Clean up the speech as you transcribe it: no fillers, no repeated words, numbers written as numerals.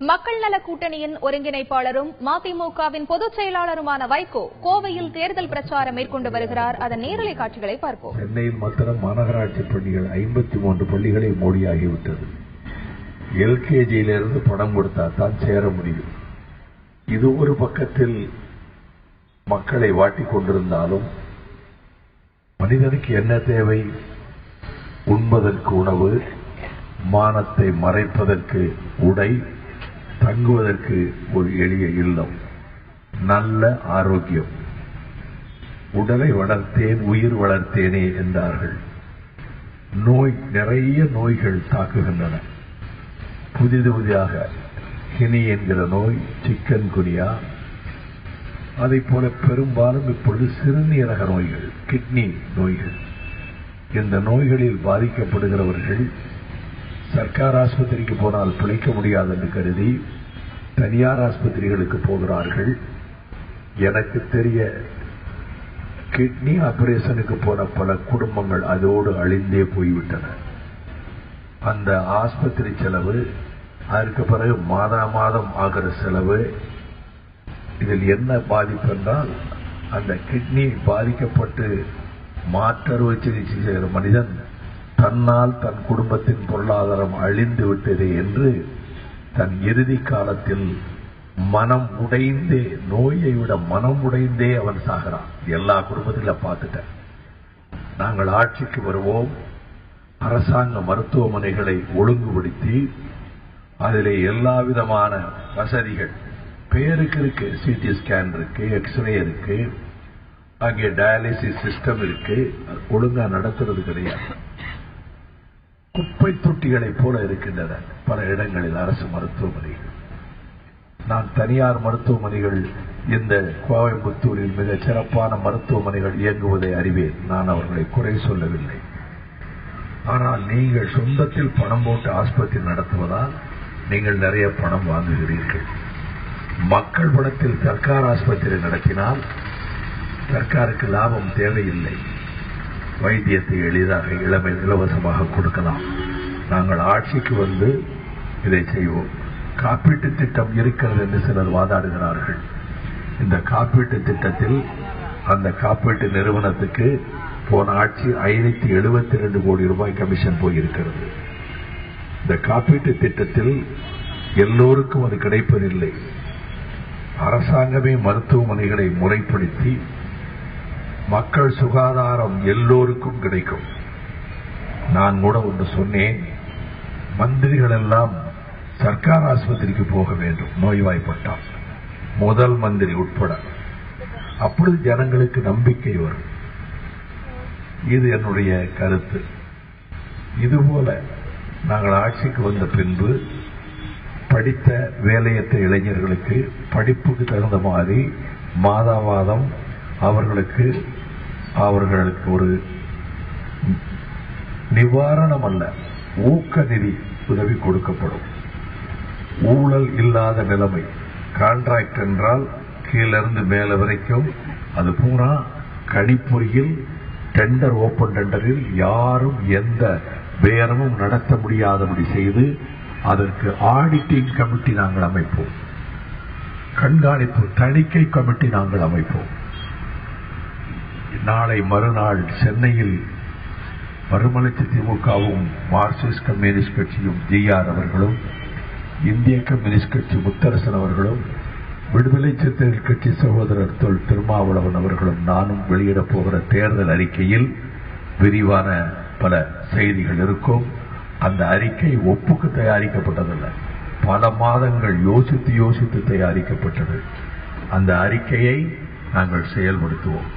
மக்கள் நல கூட்டணியின் ஒருங்கிணைப்பாளரும் மதிமுகவின் பொதுச் செயலாளருமான வைகோ கோவையில் தேர்தல் பிரச்சாரம் மேற்கொண்டு வருகிறார். அதன் நேரலை காட்சிகளை பார்ப்போம். சென்னையில் மாத்திரம் மாநகராட்சி பள்ளிகள் 53 பள்ளிகளை மூடியாகிவிட்டது. எல்கேஜியிலிருந்து பணம் கொடுத்தால் தான் சேர முடியும். இது ஒரு பக்கத்தில் மக்களை வாட்டிக் கொண்டிருந்தாலும் மனிதனுக்கு என்ன தேவை? உண்பதற்கு உணவு, மானத்தை மறைப்பதற்கு உடை, தங்குவதற்கு ஒரு எளிய இல்லம், நல்ல ஆரோக்கியம். உடலை வளர்த்தேன் உயிர் வளர்த்தேனே என்றார்கள். நிறைய நோய்கள் தாக்குகின்றன. புதிதாக கினி என்கிற நோய், சிக்கன் குனியா, அதை போல பெரும்பாலும் இப்பொழுது சிறுநீரக நோய்கள், கிட்னி நோய்கள். இந்த நோய்களில் பாதிக்கப்படுகிறவர்கள் சர்க்கார் ஆஸ்பத்திரிக்கு போனால் பிழைக்க முடியாது என்று கருதி தனியார் ஆஸ்பத்திரிகளுக்கு போகிறார்கள். எனக்கு தெரிய கிட்னி ஆபரேஷனுக்கு போன பல குடும்பங்கள் அதோடு அழிந்தே போய்விட்டன. அந்த ஆஸ்பத்திரி செலவு, அதற்கு பிறகு மாதம் ஆகிற செலவு. இதில் என்ன பாதிப்பு என்றால், அந்த கிட்னி பாதிக்கப்பட்டு மாற்றறுவை சிகிச்சை செய்கிற மனிதன் தன்னால் தன் குடும்பத்தின் பொருளாதாரம் அழிந்து விட்டதே என்று தன் இறுதி காலத்தில் மனம் உடைந்தே, நோயை விட மனம் உடைந்தே அவன் சாகிறான். எல்லா குடும்பத்திலும் பார்த்துட்டேன். நாங்கள் ஆட்சிக்கு வருவோம், அரசாங்க மருத்துவமனைகளை ஒழுங்குபடுத்தி அதிலே எல்லா விதமான வசதிகள், பேருக்கு இருக்கு, சிடி ஸ்கேன் இருக்கு, எக்ஸ்ரே இருக்கு, அங்கே டயாலிசிஸ் சிஸ்டம் இருக்கு, ஒழுங்கா நடத்துறது கிடையாது. குப்பை தொட்டிகளை போல இருக்கின்றன பல இடங்களில் அரசு மருத்துவமனைகள். நான் தனியார் மருத்துவமனைகள் இந்த கோயம்புத்தூரில் மிக சிறப்பான மருத்துவமனைகள் இயங்குவதை அறிவேன். நான் அவர்களை குறை சொல்லவில்லை. ஆனால் நீங்கள் சொந்தத்தில் பணம் போட்டு ஆஸ்பத்திரி நடத்துவதால் நீங்கள் நிறைய பணம் வாங்குகிறீர்கள். மக்கள் பணத்தில் சர்க்கார் ஆஸ்பத்திரி நடத்தினால் சர்க்காருக்கு லாபம் தேவையில்லை. வைத்தியத்தை எளிதாக இலவசமாக கொடுக்கலாம். நாங்கள் ஆட்சிக்கு வந்து இதை செய்வோம். காப்பீட்டு திட்டம் இருக்கிறது என்று சிலர் வாதாடுகிறார்கள். இந்த காப்பீட்டு திட்டத்தில் அந்த காப்பீட்டு நிறுவனத்துக்கு போன ஆட்சி 572 கோடி ரூபாய் கமிஷன் போயிருக்கிறது. இந்த காப்பீட்டு திட்டத்தில் எல்லோருக்கும் அது கிடைப்பதில்லை. அரசாங்கமே மருத்துவமனைகளை முறைப்படுத்தி மக்கள் சுகாதாரம் எல்லோருக்கும் கிடைக்கும். நான் கூட ஒன்று சொன்னேன், மந்திரிகள் எல்லாம் சர்க்கார் ஆஸ்பத்திரிக்கு போக வேண்டும் நோய்வாய்ப்பட்டால், முதல் மந்திரி உட்பட. அப்பொழுது ஜனங்களுக்கு நம்பிக்கை வரும். இது என்னுடைய கருத்து. இதுபோல நாங்கள் ஆட்சிக்கு வந்த பின்பு படித்த வேலையற்ற இளைஞர்களுக்கு படிப்புக்கு தகுந்த மாதிரி மாதம் அவர்களுக்கு ஒரு நிவாரணம் அல்ல, ஊக்க நிதி உதவி கொடுக்கப்படும். ஊழல் இல்லாத நிலைமை. கான்ட்ராக்ட் என்றால் கீழிருந்து மேல வரைக்கும் அது பூரா கணிப்பொறியில், டெண்டர், ஓபன் டெண்டரில் யாரும் எந்த பேரமும் நடத்த முடியாதபடி செய்து அதற்கு ஆடிட்டிங் கமிட்டி நாங்கள் அமைப்போம். கண்காணிப்பு தணிக்கை கமிட்டி நாங்கள் அமைப்போம். நாளை மறுநாள் சென்னையில் மறுமலர்ச்சி திமுகவும் மார்க்சிஸ்ட் கம்யூனிஸ்ட் கட்சியும் ஜிஆர் அவர்களும், இந்திய கம்யூனிஸ்ட் கட்சி முத்தரசன் அவர்களும், விடுதலை சிறுத்தைகள் கட்சி சகோதரர் தொல் திருமாவளவன் அவர்களும் நானும் வெளியிடப் போகிற தேர்தல் அறிக்கையில் விரிவான பல செய்திகள் இருக்கும். அந்த அறிக்கை ஒப்புக்கு தயாரிக்கப்பட்டதல்ல, பல மாதங்கள் யோசித்து தயாரிக்கப்பட்டது. அந்த அறிக்கையை நாங்கள் செயல்படுத்துவோம்.